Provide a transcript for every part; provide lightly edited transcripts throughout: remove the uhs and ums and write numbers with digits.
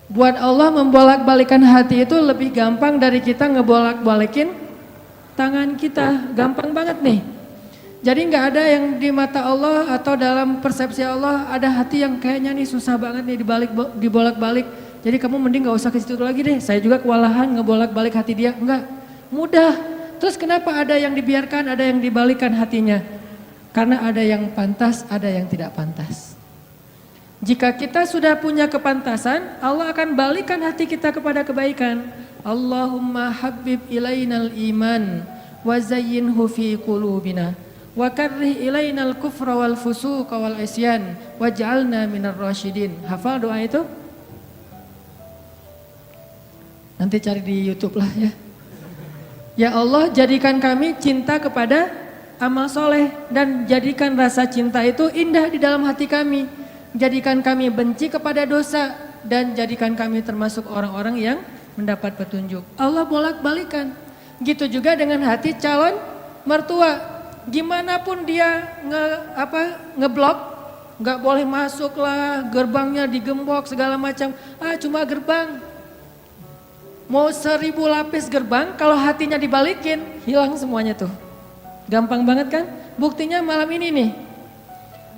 Buat Allah membolak-balikan hati itu lebih gampang dari kita ngebolak-balikin tangan kita. Gampang banget nih. Jadi nggak ada yang di mata Allah atau dalam persepsi Allah ada hati yang kayaknya nih susah banget nih dibolak-balik. Jadi kamu mending nggak usah ke situ lagi deh. Saya juga kewalahan ngebolak-balik hati dia. Enggak, mudah. Terus kenapa ada yang dibiarkan, ada yang dibalikan hatinya? Karena ada yang pantas, ada yang tidak pantas. Jika kita sudah punya kepantasan, Allah akan balikan hati kita kepada kebaikan. Allahumma habib ilainal iman wa zayyinhu fi qulubina wa karrih ilainal kufra wal fusuqa wal isyan waj'alna minar rasyidin. Hafal doa itu? Nanti cari di YouTube lah ya. Ya Allah, jadikan kami cinta kepada amal soleh dan jadikan rasa cinta itu indah di dalam hati kami. Jadikan kami benci kepada dosa dan jadikan kami termasuk orang-orang yang mendapat petunjuk. Allah bolak-balikan. Gitu juga dengan hati calon mertua. Gimana pun dia ngeblok, nggak boleh masuk lah, gerbangnya digembok segala macam. Cuma gerbang. Mau 1000 lapis gerbang, kalau hatinya dibalikin, hilang semuanya tuh. Gampang banget kan? Buktinya malam ini nih.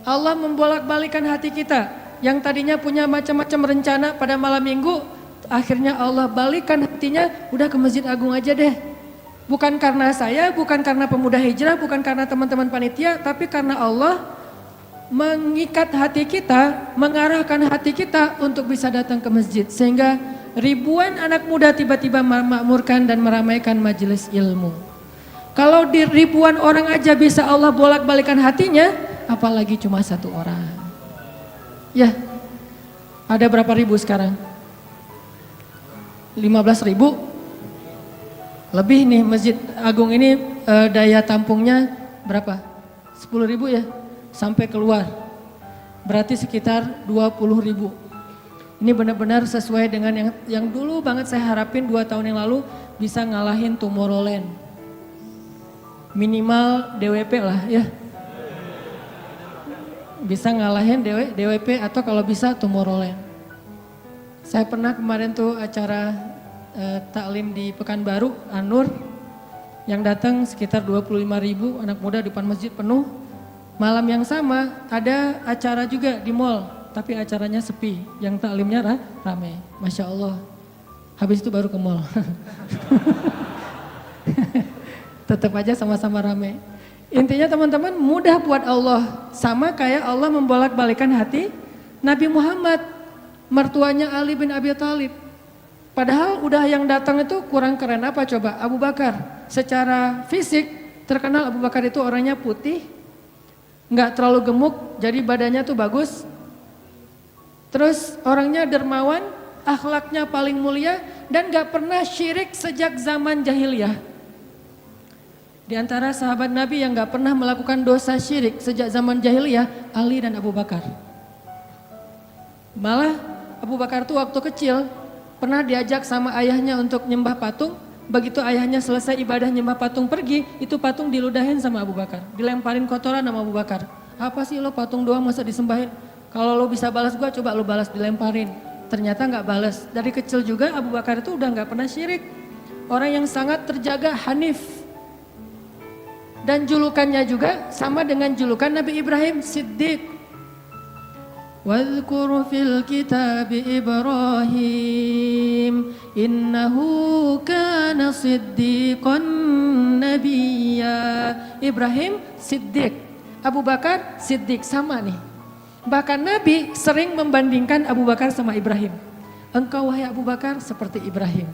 Allah membolak-balikan hati kita yang tadinya punya macam-macam rencana pada malam minggu, akhirnya Allah balikan hatinya, udah ke Masjid Agung aja deh. Bukan karena saya, bukan karena pemuda hijrah, bukan karena teman-teman panitia, tapi karena Allah mengikat hati kita, mengarahkan hati kita untuk bisa datang ke masjid. Sehingga ribuan anak muda tiba-tiba memakmurkan dan meramaikan majelis ilmu. Kalau di ribuan orang aja bisa Allah bolak-balikan hatinya, apalagi cuma satu orang. Ya, ada berapa ribu sekarang? 15.000? Lebih nih Masjid Agung ini daya tampungnya berapa? 10.000 ya? Sampai keluar. Berarti sekitar 20.000. Ini benar-benar sesuai dengan yang dulu banget saya harapin 2 tahun yang lalu bisa ngalahin Tomorrowland. Minimal DWP lah ya. Bisa ngalahin DWP atau kalau bisa Tomorrowland. Saya pernah kemarin tuh acara taklim di Pekanbaru, Anur, yang datang sekitar 25.000 anak muda di depan masjid penuh. Malam yang sama ada acara juga di mall, tapi acaranya sepi, yang taklimnya ramai. Masya Allah, habis itu baru ke mall. Tetap aja sama-sama ramai. Intinya teman-teman mudah buat Allah, sama kayak Allah membolak-balikan hati Nabi Muhammad, mertuanya Ali bin Abi Thalib. Padahal udah yang datang itu kurang keren apa coba? Abu Bakar. Secara fisik terkenal Abu Bakar itu orangnya putih, nggak terlalu gemuk, jadi badannya tuh bagus. Terus orangnya dermawan, akhlaknya paling mulia dan nggak pernah syirik sejak zaman jahiliyah. Di antara sahabat Nabi yang gak pernah melakukan dosa syirik sejak zaman jahiliyah, Ali dan Abu Bakar. Malah Abu Bakar tuh waktu kecil pernah diajak sama ayahnya untuk nyembah patung. Begitu ayahnya selesai ibadah nyembah patung pergi, itu patung diludahin sama Abu Bakar. Dilemparin kotoran sama Abu Bakar. Apa sih lo patung doang masa disembahin? Kalau lo bisa balas gua, coba lo balas, dilemparin. Ternyata gak balas. Dari kecil juga Abu Bakar itu udah gak pernah syirik. Orang yang sangat terjaga, hanif. Dan julukannya juga sama dengan julukan Nabi Ibrahim, Siddiq. Wadhkur fil kitab Ibrahim innahu kana siddiqan nabiyya. Ibrahim Siddiq, Abu Bakar Siddiq, sama nih. Bahkan Nabi sering membandingkan Abu Bakar sama Ibrahim. Engkau wahai Abu Bakar seperti Ibrahim.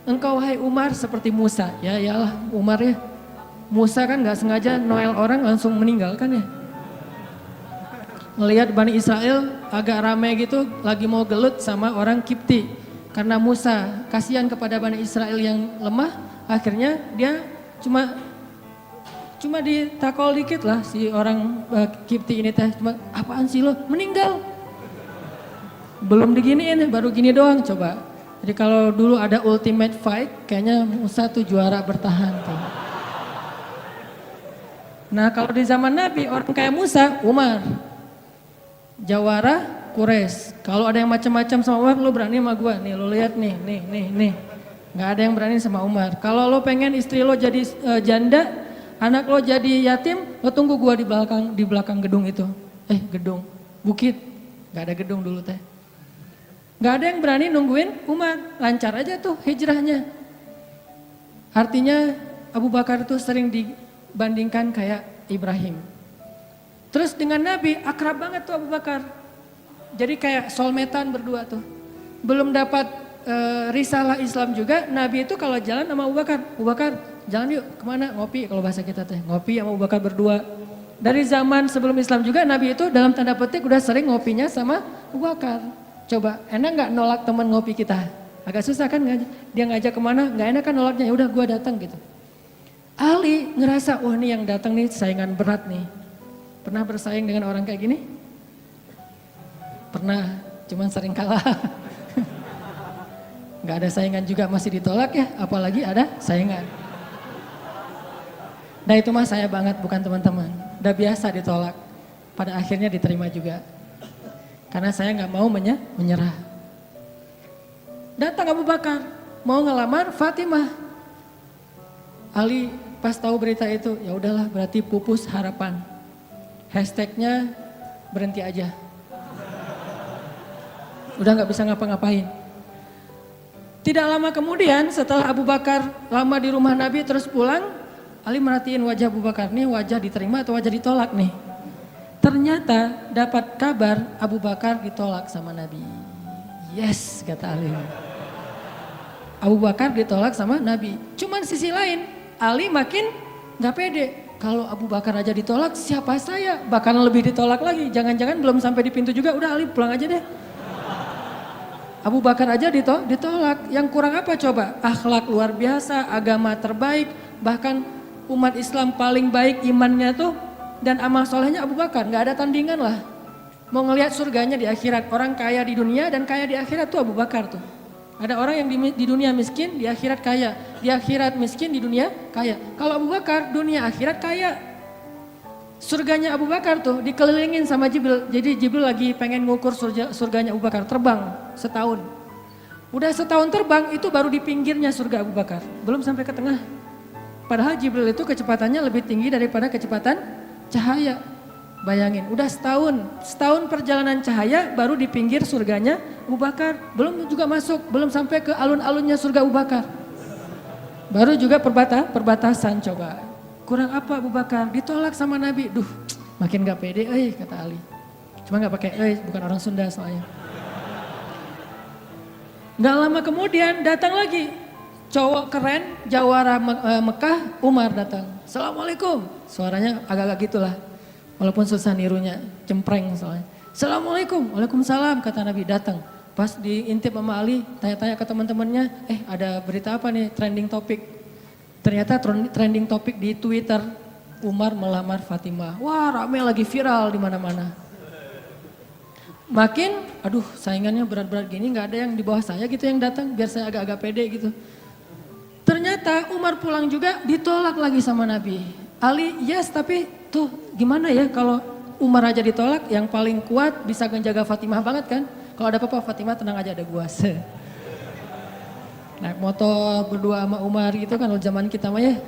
Engkau wahai Umar seperti Musa. Ya iyalah Umar ya. Musa kan gak sengaja noel orang langsung meninggal kan ya. Ngelihat Bani Israel agak ramai gitu lagi mau gelut sama orang Kipti. Karena Musa kasihan kepada Bani Israel yang lemah, akhirnya dia cuma ditakol dikit lah si orang Kipti ini teh. Cuma apaan sih lo? Meninggal. Belum diginiin baru gini doang coba. Jadi kalau dulu ada ultimate fight kayaknya Musa tuh juara bertahan tuh. Nah kalau di zaman Nabi orang kayak Musa, Umar, jawara Quraisy. Kalau ada yang macam-macam sama Umar, lo berani sama gue. Nih lo lihat nih. Nggak ada yang berani sama Umar. Kalau lo pengen istri lo jadi janda, anak lo jadi yatim, lo tunggu gue di belakang gedung itu. Gedung, bukit. Nggak ada gedung dulu teh. Nggak ada yang berani nungguin Umar. Lancar aja tuh hijrahnya. Artinya Abu Bakar tuh sering dibandingkan kayak Ibrahim. Terus dengan Nabi akrab banget tuh Abu Bakar. Jadi kayak soulmate-an berdua tuh. Belum dapat risalah Islam juga, Nabi itu kalau jalan sama Abu Bakar jalan yuk kemana, ngopi kalau bahasa kita teh, ngopi sama Abu Bakar berdua. Dari zaman sebelum Islam juga Nabi itu dalam tanda petik udah sering ngopinya sama Abu Bakar. Coba enak nggak nolak teman ngopi kita? Agak susah kan, dia ngajak kemana, nggak enak kan nolaknya, ya udah gue datang gitu. Ali ngerasa, wah nih yang datang nih saingan berat nih. Pernah bersaing dengan orang kayak gini? Pernah, cuman sering kalah. Gak ada saingan juga masih ditolak ya, apalagi ada saingan. Nah itu mah saya banget, bukan teman-teman. Udah biasa ditolak, pada akhirnya diterima juga. Karena saya gak mau menyerah. Datang Abu Bakar, mau ngelamar Fatimah. Ali pas tahu berita itu, ya udahlah berarti pupus harapan. Hashtagnya berhenti aja. Udah gak bisa ngapa-ngapain. Tidak lama kemudian setelah Abu Bakar lama di rumah Nabi terus pulang, Ali merhatiin wajah Abu Bakar nih, wajah diterima atau wajah ditolak nih. Ternyata dapat kabar Abu Bakar ditolak sama Nabi. Yes, kata Ali. Abu Bakar ditolak sama Nabi. Cuman sisi lain, Ali makin gak pede. Kalau Abu Bakar aja ditolak, siapa saya? Bahkan lebih ditolak lagi. Jangan-jangan belum sampai di pintu juga, udah Ali pulang aja deh. Abu Bakar aja ditolak, yang kurang apa coba? Akhlak luar biasa, agama terbaik, bahkan umat Islam paling baik imannya tuh dan amal solehnya Abu Bakar, gak ada tandingan lah. Mau ngelihat surganya di akhirat, orang kaya di dunia dan kaya di akhirat tuh Abu Bakar tuh. Ada orang yang di dunia miskin, di akhirat kaya, di akhirat miskin, di dunia kaya. Kalau Abu Bakar, dunia akhirat kaya. Surganya Abu Bakar tuh dikelilingin sama Jibril. Jadi Jibril lagi pengen ngukur surganya Abu Bakar, terbang setahun. Udah setahun terbang itu baru di pinggirnya surga Abu Bakar, belum sampai ke tengah. Padahal Jibril itu kecepatannya lebih tinggi daripada kecepatan cahaya. Bayangin, udah setahun perjalanan cahaya baru di pinggir surganya Abu Bakar. Belum juga masuk, belum sampai ke alun-alunnya surga Abu Bakar. Baru juga perbatasan coba. Kurang apa Abu Bakar? Ditolak sama Nabi. Duh, makin gak pede, kata Ali. Cuma gak pakai, bukan orang Sunda soalnya. Gak lama kemudian datang lagi. Cowok keren, jawara Mekah, Umar datang. Assalamualaikum. Suaranya agak-agak gitulah. Walaupun susah nirunya, cempreng soalnya. Assalamualaikum, waalaikumsalam kata Nabi datang. Pas diintip sama Ali, tanya-tanya ke teman-temannya, ada berita apa nih, trending topik. Ternyata trending topik di Twitter, Umar melamar Fatimah. Wah rame lagi viral di mana-mana. Makin, aduh saingannya berat-berat gini, nggak ada yang di bawah saya gitu yang datang, biar saya agak-agak pede gitu. Ternyata Umar pulang juga ditolak lagi sama Nabi. Ali yes, tapi tuh gimana ya kalau Umar aja ditolak, yang paling kuat bisa menjaga Fatimah banget kan. Kalau ada apa-apa Fatimah tenang aja, ada gua. Naik motor berdua sama Umar gitu kan, zaman kita mah ya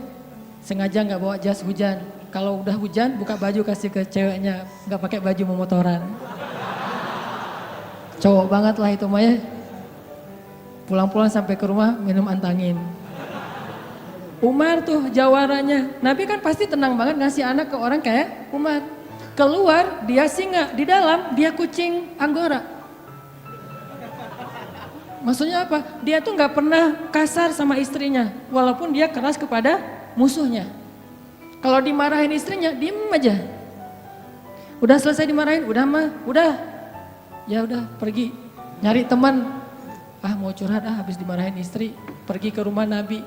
sengaja nggak bawa jas hujan. Kalau udah hujan buka baju kasih ke ceweknya, nggak pakai baju memotoran. Cowok banget lah itu mah ya. Pulang-pulang sampai ke rumah minum antangin. Umar tuh jawarannya, Nabi kan pasti tenang banget ngasih anak ke orang kayak Umar. Keluar dia singa, di dalam dia kucing Anggora. Maksudnya apa? Dia tuh nggak pernah kasar sama istrinya, walaupun dia keras kepada musuhnya. Kalau dimarahin istrinya, diem aja. Udah selesai dimarahin, udah, ya udah pergi nyari teman. Mau curhat, habis dimarahin istri, pergi ke rumah Nabi.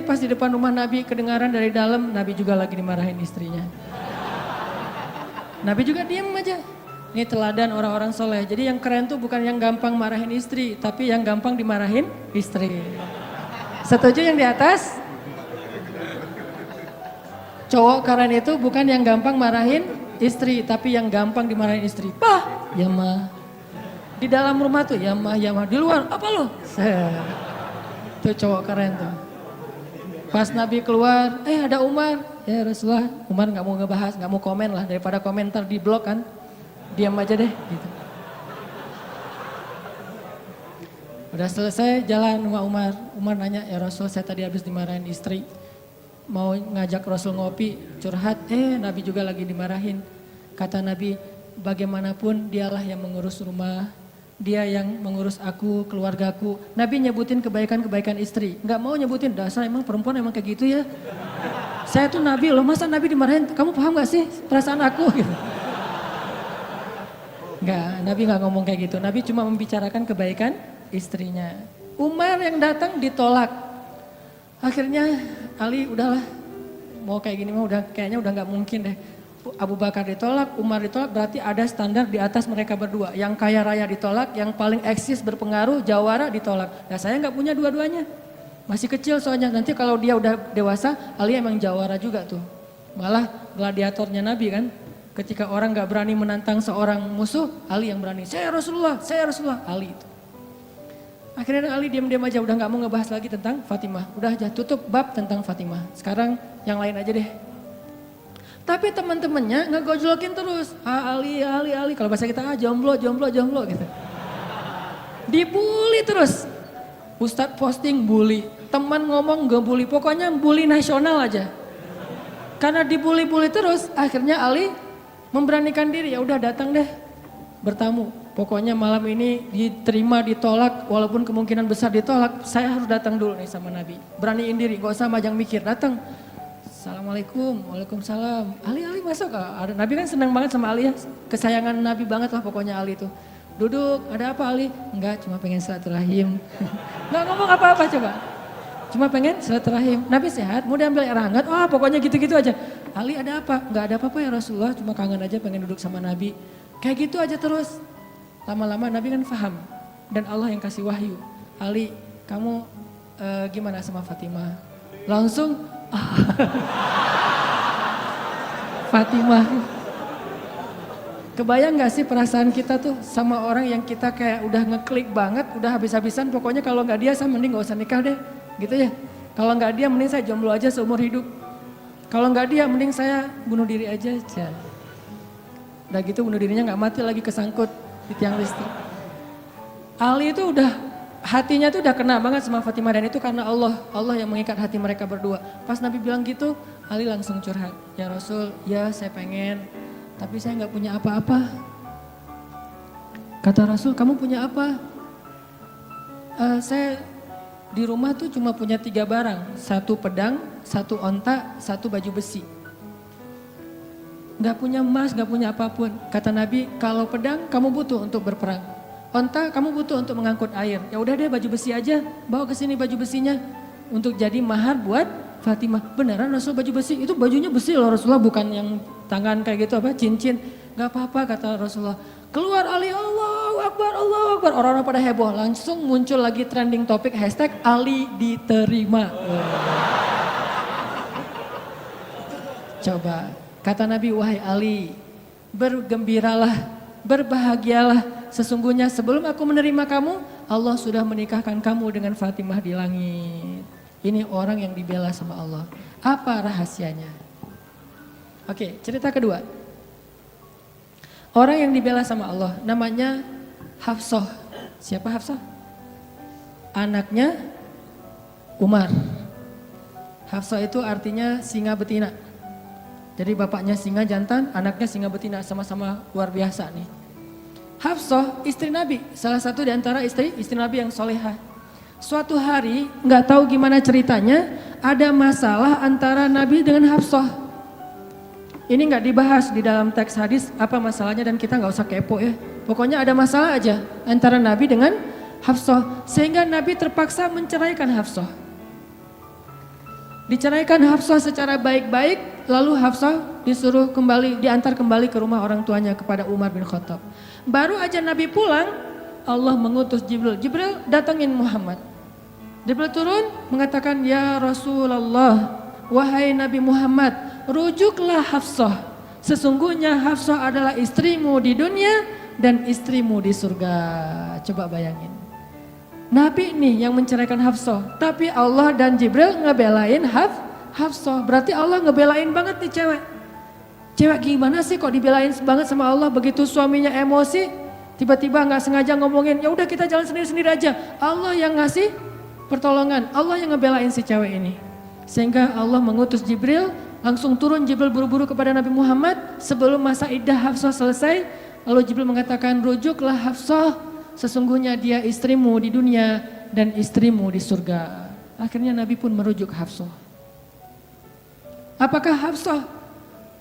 Pas di depan rumah Nabi kedengaran dari dalam, Nabi juga lagi dimarahin istrinya. Nabi juga diem aja. Ini teladan orang-orang soleh. Jadi yang keren tuh bukan yang gampang marahin istri, tapi yang gampang dimarahin istri. Setuju yang di atas? Cowok keren itu bukan yang gampang marahin istri, tapi yang gampang dimarahin istri. Ya mah, Di dalam rumah tuh, ya mah, di luar, apa lo? Tuh cowok keren tuh. Pas Nabi keluar, ada Umar. Ya Rasulullah, Umar gak mau ngebahas, gak mau komen lah. Daripada komentar di blog kan, diam aja deh gitu. Udah selesai jalan sama Umar. Umar nanya, ya Rasul saya tadi habis dimarahin istri. Mau ngajak Rasul ngopi, curhat. Nabi juga lagi dimarahin. Kata Nabi, bagaimanapun dialah yang mengurus rumah. Dia yang mengurus aku, keluargaku. Nabi nyebutin kebaikan-kebaikan istri. Gak mau nyebutin, dasar emang perempuan emang kayak gitu ya. Saya tuh Nabi loh, masa Nabi dimarahin? Kamu paham gak sih perasaan aku? Gitu. Enggak, Nabi gak ngomong kayak gitu. Nabi cuma membicarakan kebaikan istrinya. Umar yang datang ditolak. Akhirnya Ali udahlah, mau kayak gini mah kayaknya udah gak mungkin deh. Abu Bakar ditolak, Umar ditolak, berarti ada standar di atas mereka berdua. Yang kaya raya ditolak, yang paling eksis berpengaruh, jawara ditolak. Nah saya gak punya dua-duanya. Masih kecil soalnya, nanti kalau dia udah dewasa, Ali emang jawara juga tuh. Malah gladiatornya Nabi kan, ketika orang gak berani menantang seorang musuh, Ali yang berani. Saya Rasulullah, Ali itu. Akhirnya Ali diam-diam aja, udah gak mau ngebahas lagi tentang Fatimah. Udah aja tutup bab tentang Fatimah. Sekarang yang lain aja deh. Tapi teman-temannya ngegojlokin terus. Ali. Kalau bahasa kita jomblo gitu. Dibully terus. Ustadz posting bully. Teman ngomong gak bully. Pokoknya bully nasional aja. Karena dibully-bully terus. Akhirnya Ali memberanikan diri. Ya udah datang deh bertamu. Pokoknya malam ini diterima ditolak. Walaupun kemungkinan besar ditolak. Saya harus datang dulu nih sama Nabi. Beraniin diri. Gak usah majang mikir. Datang. Assalamualaikum, waalaikumsalam. Ali masuk. Nabi kan senang banget sama Ali ya. Kesayangan Nabi banget lah pokoknya Ali itu. Duduk, ada apa Ali? Enggak, cuma pengen silaturahim. Enggak ngomong apa-apa coba. Cuma pengen silaturahim. Nabi sehat, mau diambil air hangat. Oh pokoknya gitu-gitu aja. Ali ada apa? Enggak ada apa-apa ya Rasulullah. Cuma kangen aja pengen duduk sama Nabi. Kayak gitu aja terus. Lama-lama Nabi kan paham. Dan Allah yang kasih wahyu. Ali, kamu gimana sama Fatimah? Langsung Fatimah. Kebayang gak sih perasaan kita tuh sama orang yang kita kayak udah ngeklik banget, udah habis-habisan, pokoknya kalau gak dia saya mending gak usah nikah deh, gitu ya. Kalau gak dia mending saya jomblo aja seumur hidup. Kalau gak dia mending saya bunuh diri aja. Udah gitu bunuh dirinya gak mati lagi kesangkut di tiang listrik. Ali itu udah hatinya tuh udah kena banget sama Fatimah dan itu karena Allah yang mengikat hati mereka berdua. Pas Nabi bilang gitu, Ali langsung curhat. Ya Rasul, ya saya pengen, tapi saya nggak punya apa-apa. Kata Rasul, kamu punya apa? Saya di rumah tuh cuma punya 3 barang. 1 pedang, 1 onta, 1 baju besi. Nggak punya emas, nggak punya apapun. Kata Nabi, kalau pedang kamu butuh untuk berperang. Onta kamu butuh untuk mengangkut air. Ya udah deh baju besi aja. Bawa ke sini baju besinya untuk jadi mahar buat Fatimah. Beneran Rasul baju besi? Itu bajunya besi loh Rasulullah, bukan yang tangan kayak gitu apa cincin. Gak apa-apa kata Rasulullah. Keluar Ali, Allahu Akbar, Allahu Akbar. Orang-orang pada heboh. Langsung muncul lagi trending topik hashtag Ali diterima. Coba kata Nabi, wahai Ali, bergembiralah, berbahagialah. Sesungguhnya sebelum aku menerima kamu, Allah sudah menikahkan kamu dengan Fatimah di langit. Ini orang yang dibela sama Allah. Apa rahasianya? Oke, cerita kedua. Orang yang dibela sama Allah namanya Hafsah. Siapa Hafsah? Anaknya Umar. Hafsah itu artinya singa betina. Jadi bapaknya singa jantan, anaknya singa betina, sama-sama luar biasa nih. Hafsah istri Nabi, salah satu di antara istri Nabi yang solehah. Suatu hari nggak tahu gimana ceritanya, ada masalah antara Nabi dengan Hafsah. Ini nggak dibahas di dalam teks hadis apa masalahnya dan kita nggak usah kepo ya. Pokoknya ada masalah aja antara Nabi dengan Hafsah, sehingga Nabi terpaksa menceraikan Hafsah. Diceraikan Hafsah secara baik-baik, lalu Hafsah disuruh diantar kembali ke rumah orang tuanya kepada Umar bin Khattab. Baru aja Nabi pulang, Allah mengutus Jibril. Jibril datangin Muhammad. Jibril turun mengatakan, ya Rasulullah, wahai Nabi Muhammad, rujuklah Hafsah. Sesungguhnya Hafsah adalah istrimu di dunia, dan istrimu di surga. Coba bayangin. Nabi nih yang menceraikan Hafsah, tapi Allah dan Jibril ngebelain Hafsah. Berarti Allah ngebelain banget nih cewek. Cewek gimana sih kok dibelain banget sama Allah, begitu suaminya emosi, tiba-tiba nggak sengaja ngomongin, ya udah kita jalan sendiri-sendiri aja. Allah yang ngasih pertolongan, Allah yang ngebelain si cewek ini. Sehingga Allah mengutus Jibril, langsung turun Jibril buru-buru kepada Nabi Muhammad sebelum masa iddah Hafsah selesai. Lalu Jibril mengatakan, rujuklah Hafsah, sesungguhnya dia istrimu di dunia dan istrimu di surga. Akhirnya Nabi pun merujuk Hafsah. Apakah Hafsah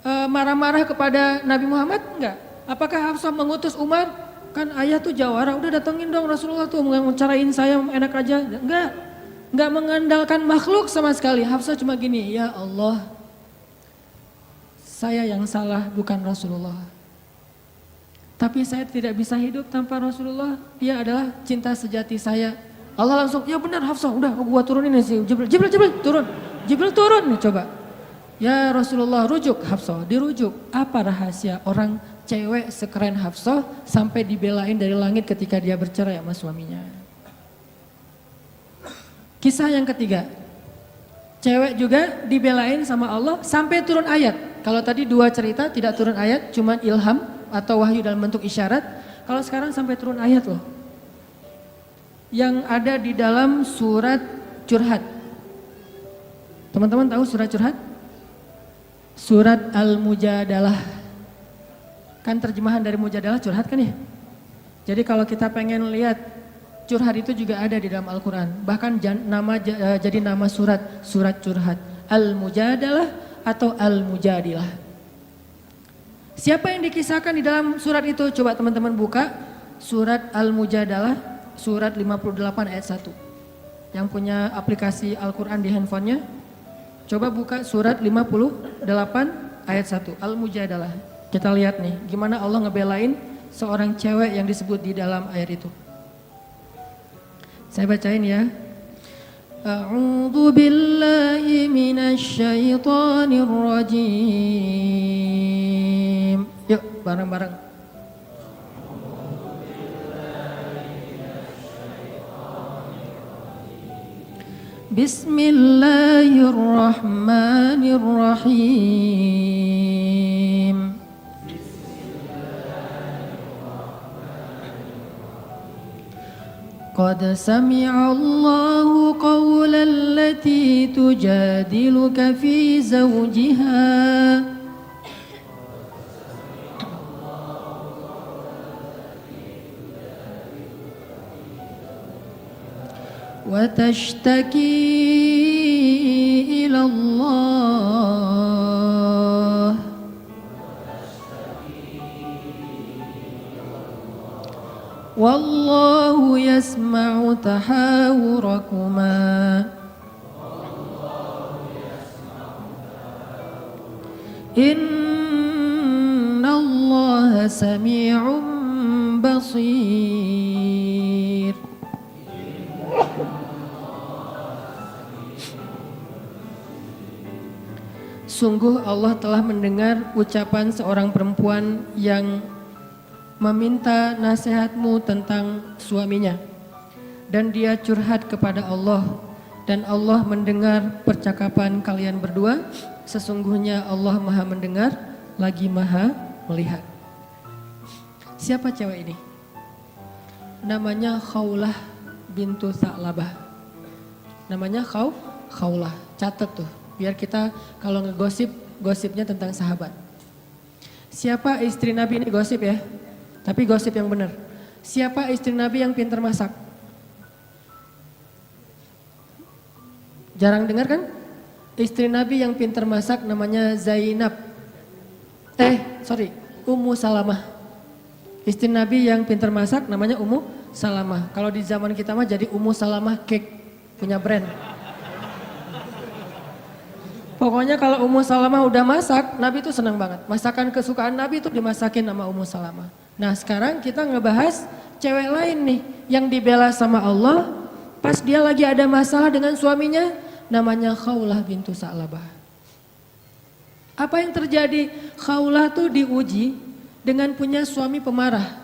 marah-marah kepada Nabi Muhammad? Enggak. Apakah Hafsah mengutus Umar? Kan ayah tuh jawara, udah datengin dong Rasulullah tuh mencarain saya enak aja. Enggak mengandalkan makhluk sama sekali. Hafsah cuma gini, ya Allah, saya yang salah bukan Rasulullah. Tapi saya tidak bisa hidup tanpa Rasulullah. Dia adalah cinta sejati saya. Allah langsung, ya benar Hafsah, udah gua turunin sih. Jibril turun. Jibril turun nih coba. Ya Rasulullah, rujuk Hafsah, dirujuk. Apa rahasia orang cewek sekeren Hafsah sampai dibelain dari langit ketika dia bercerai sama suaminya? Kisah yang ketiga. Cewek juga dibelain sama Allah sampai turun ayat. Kalau tadi dua cerita tidak turun ayat, cuman ilham atau wahyu dalam bentuk isyarat. Kalau sekarang sampai turun ayat loh. Yang ada di dalam surat Curhat. Teman-teman tahu surat Curhat? Surat Al-Mujadalah. Kan terjemahan dari Mujadalah curhat kan ya? Jadi kalau kita pengen lihat curhat itu juga ada di dalam Al-Quran. Bahkan jadi nama surat Curhat. Al-Mujadalah atau Al-Mujadilah. Siapa yang dikisahkan di dalam surat itu? Coba teman-teman buka surat Al-Mujadalah, surat 58 ayat 1. Yang punya aplikasi Al-Quran di handphonenya, coba buka surat 58 ayat 1, Al-Mujadalah. Kita lihat nih, gimana Allah ngebelain seorang cewek yang disebut di dalam ayat itu. Saya bacain ya. A'udzu billahi minasy syaithanir rajim. Yuk bareng-bareng. Bismillahirrahmanirrahim. قد سمع الله قول التي تجادلك في زوجها وتشتكي إلى الله والله يسمع تحاوركما إن الله سميع بصير. Sungguh Allah telah mendengar ucapan seorang perempuan yang meminta nasihatmu tentang suaminya. Dan dia curhat kepada Allah. Dan Allah mendengar percakapan kalian berdua. Sesungguhnya Allah maha mendengar, lagi maha melihat. Siapa cewek ini? Namanya Khawlah bintu Tha'labah. Namanya Khawlah. Catat tuh. Biar kita kalau ngegosip, gosipnya tentang sahabat. Siapa istri Nabi ini gosip ya? Tapi gosip yang benar. Siapa istri Nabi yang pintar masak? Jarang dengar kan? Istri Nabi yang pintar masak namanya Zainab. Ummu Salamah. Istri Nabi yang pintar masak namanya Ummu Salamah. Kalau di zaman kita mah jadi Ummu Salamah Cake, punya brand. Pokoknya kalau Ummu Salamah udah masak, Nabi itu senang banget. Masakan kesukaan Nabi itu dimasakin sama Ummu Salamah. Nah sekarang kita ngebahas cewek lain nih yang dibela sama Allah pas dia lagi ada masalah dengan suaminya, namanya Khawlah bintu Tha'labah. Apa yang terjadi? Khawlah tuh diuji dengan punya suami pemarah.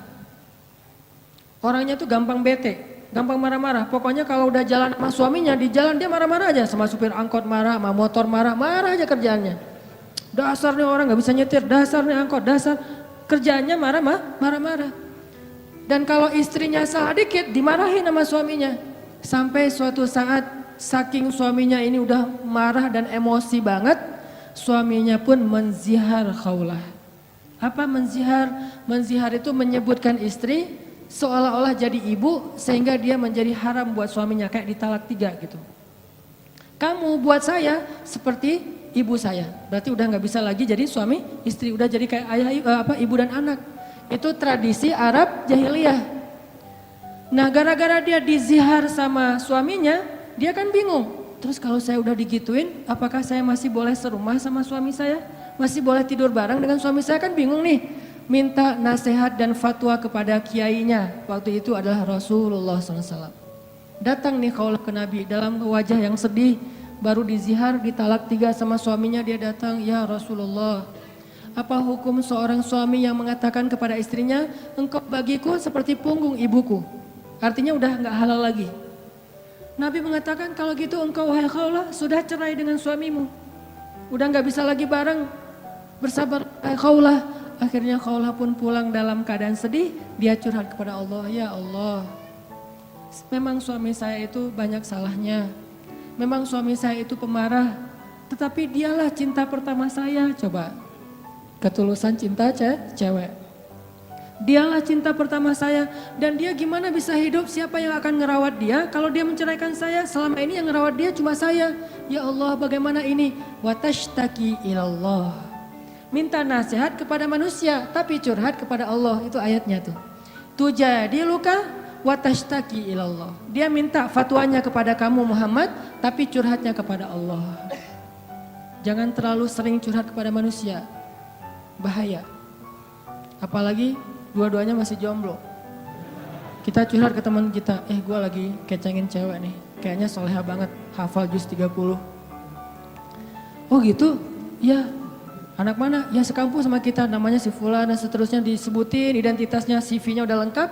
Orangnya tuh gampang bete, gampang marah-marah. Pokoknya kalau udah jalan sama suaminya, di jalan dia marah-marah aja. Sama supir angkot marah, sama motor marah, marah aja kerjaannya. Dasar nih orang gak bisa nyetir, dasar nih angkot, dasar. Kerjaannya marah-marah. Dan kalau istrinya salah dikit, dimarahin sama suaminya. Sampai suatu saat, saking suaminya ini udah marah dan emosi banget, suaminya pun menzihar khaulah. Apa menzihar? Menzihar itu menyebutkan istri seolah-olah jadi ibu sehingga dia menjadi haram buat suaminya, kayak ditalak 3 gitu. Kamu buat saya seperti ibu saya, berarti udah nggak bisa lagi jadi suami istri, udah jadi kayak ayah ibu dan anak. Itu tradisi Arab jahiliyah. Nah gara-gara dia dizihar sama suaminya, dia kan bingung. Terus kalau saya udah digituin, apakah saya masih boleh serumah sama suami saya? Masih boleh tidur bareng dengan suami saya? Kan bingung nih. Minta nasihat dan fatwa kepada kiainya. Waktu itu adalah Rasulullah SAW. Datang nih kaulah ke Nabi dalam wajah yang sedih. Baru dizihar, ditalak 3 sama suaminya, dia datang, ya Rasulullah. Apa hukum seorang suami yang mengatakan kepada istrinya, engkau bagiku seperti punggung ibuku. Artinya udah gak halal lagi. Nabi mengatakan kalau gitu engkau wahai kaulah sudah cerai dengan suamimu. Udah gak bisa lagi bareng. Bersabar wahai kaulah. Akhirnya Khawlah pun pulang dalam keadaan sedih, dia curhat kepada Allah, ya Allah, memang suami saya itu banyak salahnya, memang suami saya itu pemarah, tetapi dialah cinta pertama saya. Coba, ketulusan cinta cewek. Dialah cinta pertama saya dan dia gimana bisa hidup, siapa yang akan ngerawat dia kalau dia menceraikan saya? Selama ini yang ngerawat dia cuma saya. Ya Allah, bagaimana ini? Wa tashtaki ilallah. Minta nasihat kepada manusia tapi curhat kepada Allah, itu ayatnya tuh. Tujadi luka wa tashtaki ilallah. Dia minta fatwanya kepada kamu Muhammad tapi curhatnya kepada Allah. Jangan terlalu sering curhat kepada manusia. Bahaya. Apalagi dua-duanya masih jomblo. Kita curhat ke teman kita, gue lagi kecengin cewek nih. Kayaknya soleha banget, hafal juz 30. Oh gitu? Ya. Anak mana? Ya sekampus sama kita, namanya si Fulan dan seterusnya, disebutin identitasnya, CV-nya udah lengkap.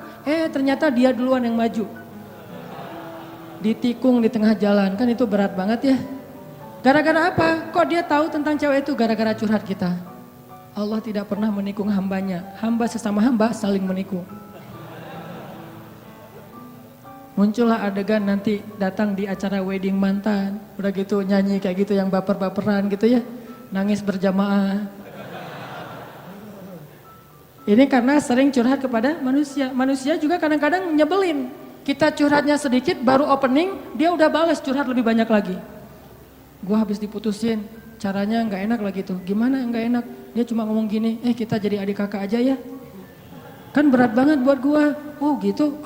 Ternyata dia duluan yang maju. Ditikung di tengah jalan, kan itu berat banget ya. Gara-gara apa? Kok dia tahu tentang cewek itu? Gara-gara curhat kita. Allah tidak pernah menikung hambanya. Hamba sesama hamba saling menikung. Muncullah adegan nanti datang di acara wedding mantan. Udah gitu nyanyi kayak gitu yang baper-baperan gitu ya. Nangis berjamaah. Ini karena sering curhat kepada manusia. Manusia juga kadang-kadang nyebelin. Kita curhatnya sedikit baru opening, dia udah balas curhat lebih banyak lagi. Gua habis diputusin, caranya nggak enak lagi tuh. Gimana nggak enak? Dia cuma ngomong gini, kita jadi adik kakak aja ya. Kan berat banget buat gua. Oh gitu,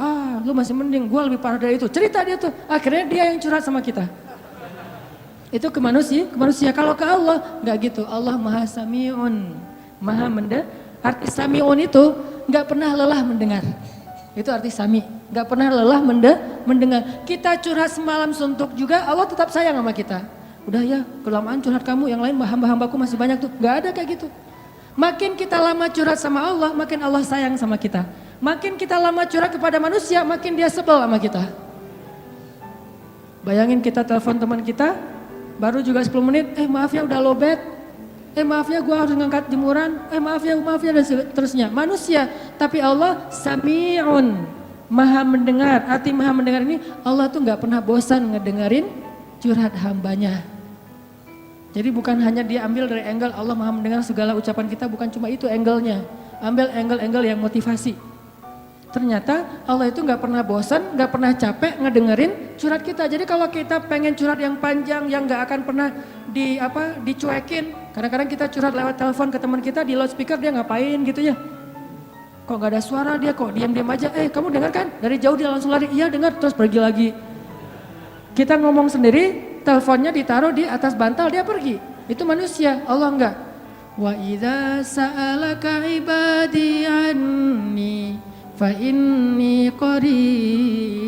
lu masih mending, gua lebih parah dari itu. Cerita dia tuh, akhirnya dia yang curhat sama kita. Itu ke manusia. Kalau ke Allah nggak gitu. Allah Maha Sami'un, Maha mendengar. Arti Sami'un itu nggak pernah lelah mendengar. Itu arti Sami, nggak pernah lelah mendengar. Kita curhat semalam suntuk juga, Allah tetap sayang sama kita. Udah ya, kelamaan curhat kamu, yang lain hamba-hambaku masih banyak tuh. Nggak ada kayak gitu. Makin kita lama curhat sama Allah, makin Allah sayang sama kita. Makin kita lama curhat kepada manusia, makin dia sebel sama kita. Bayangin kita telepon teman kita, baru juga 10 menit, maaf ya udah lowbat, maaf ya gue harus ngangkat jemuran, maaf ya dan seterusnya. Manusia, tapi Allah Sami'un, Maha mendengar. Arti Maha mendengar ini, Allah tuh gak pernah bosan ngedengerin curhat hambanya. Jadi bukan hanya dia ambil dari angle Allah Maha mendengar segala ucapan kita, bukan cuma itu angle-nya. Ambil angle-angle yang motivasi. Ternyata Allah itu gak pernah bosan, gak pernah capek ngedengerin curhat kita. Jadi kalau kita pengen curhat yang panjang, yang gak akan pernah dicuekin. Kadang-kadang kita curhat lewat telepon ke teman kita, di loudspeaker dia ngapain gitu ya. Kok gak ada suara dia, kok diam-diam aja. Kamu dengar kan? Dari jauh dia langsung lari, iya dengar, terus pergi lagi. Kita ngomong sendiri, teleponnya ditaruh di atas bantal, dia pergi. Itu manusia, Allah enggak. Wa idza sa'alaka ibadi anni fa inni qarib.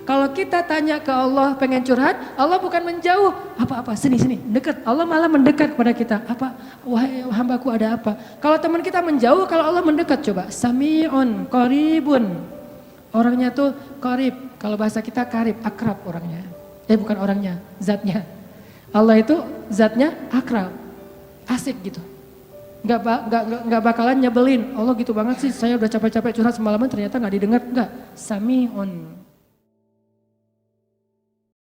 Kalau kita tanya ke Allah pengen curhat, Allah bukan menjauh. Apa-apa, sini, dekat. Allah malah mendekat kepada kita. Apa? Wahai hambaku ada apa? Kalau teman kita menjauh, kalau Allah mendekat coba. Sami'un qaribun. Orangnya tuh qarib. Kalau bahasa kita karib, akrab orangnya. Bukan orangnya, zatnya. Allah itu zatnya akrab. Asik gitu. Nggak bakalan nyebelin. Allah gitu banget sih, saya udah capek-capek curhat semalaman ternyata nggak didengar. Nggak, sami'un.